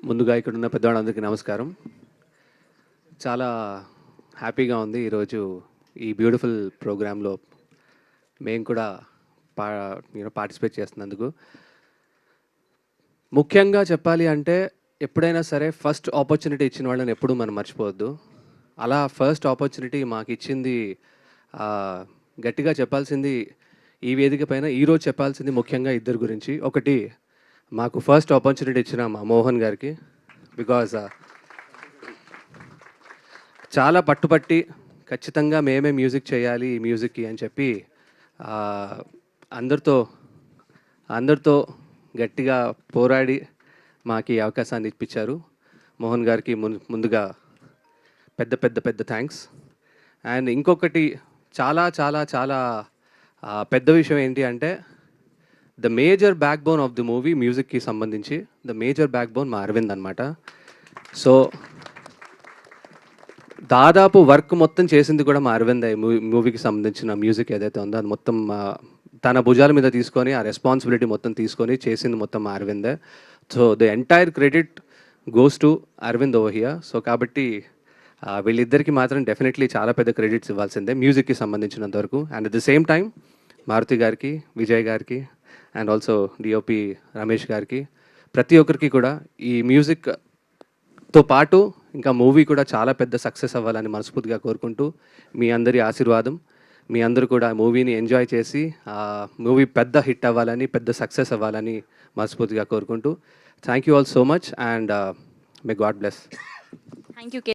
ముందుగా ఇక్కడున్న పెద్దవాళ్ళందరికీ నమస్కారం. చాలా హ్యాపీగా ఉంది ఈరోజు ఈ బ్యూటిఫుల్ ప్రోగ్రాంలో మేము కూడా పా పార్టిసిపేట్ చేస్తున్నందుకు. ముఖ్యంగా చెప్పాలి అంటే ఎప్పుడైనా సరే ఫస్ట్ ఆపర్చునిటీ ఇచ్చిన వాళ్ళని ఎప్పుడూ మనం మర్చిపోవద్దు. అలా ఫస్ట్ ఆపర్చునిటీ మాకిచ్చింది గట్టిగా చెప్పాల్సింది ఈ వేదిక పైన ఈరోజు చెప్పాల్సింది ముఖ్యంగా ఇద్దరి గురించి. ఒకటి మాకు ఫస్ట్ ఆపర్చునిటీ ఇచ్చిన మా మోహన్ గారికి. బికాజ్ చాలా పట్టుపట్టి ఖచ్చితంగా మేమే మ్యూజిక్ చేయాలి ఈ మ్యూజిక్కి అని చెప్పి అందరితో గట్టిగా పోరాడి మాకు ఈ అవకాశాన్ని ఇప్పించారు. మోహన్ గారికి ముందుగా పెద్ద థ్యాంక్స్. అండ్ ఇంకొకటి చాలా చాలా చాలా పెద్ద విషయం ఏంటి అంటే the major back bone of the movie మ్యూజిక్కి సంబంధించి ద మేజర్ బ్యాక్ బోన్ మా అరవింద్ అనమాట. సో దాదాపు వర్క్ మొత్తం చేసింది కూడా మా అరవింద్. మూవీకి సంబంధించిన మ్యూజిక్ ఏదైతే ఉందో అది మొత్తం తన భుజాల మీద తీసుకొని ఆ రెస్పాన్సిబిలిటీ మొత్తం తీసుకొని చేసింది మొత్తం మా అరవిందే. So the entire credit goes to Aravind over here. So కాబట్టి వీళ్ళిద్దరికి మాత్రం డెఫినెట్లీ చాలా పెద్ద క్రెడిట్స్ ఇవ్వాల్సిందే మ్యూజిక్కి సంబంధించినంత వరకు. And at the same time Maruthi గారికి, విజయ్ గారికి అండ్ ఆల్సో డిఓపి రమేష్ గారికి, ప్రతి ఒక్కరికి కూడా ఈ మ్యూజిక్తో పాటు ఇంకా మూవీ కూడా చాలా పెద్ద సక్సెస్ అవ్వాలని మనస్ఫూర్తిగా కోరుకుంటూ, మీ అందరి ఆశీర్వాదం, మీ అందరూ కూడా మూవీని ఎంజాయ్ చేసి మూవీ పెద్ద హిట్ అవ్వాలని, పెద్ద సక్సెస్ అవ్వాలని మనస్ఫూర్తిగా కోరుకుంటూ thank you all so much and may God bless. Thank you.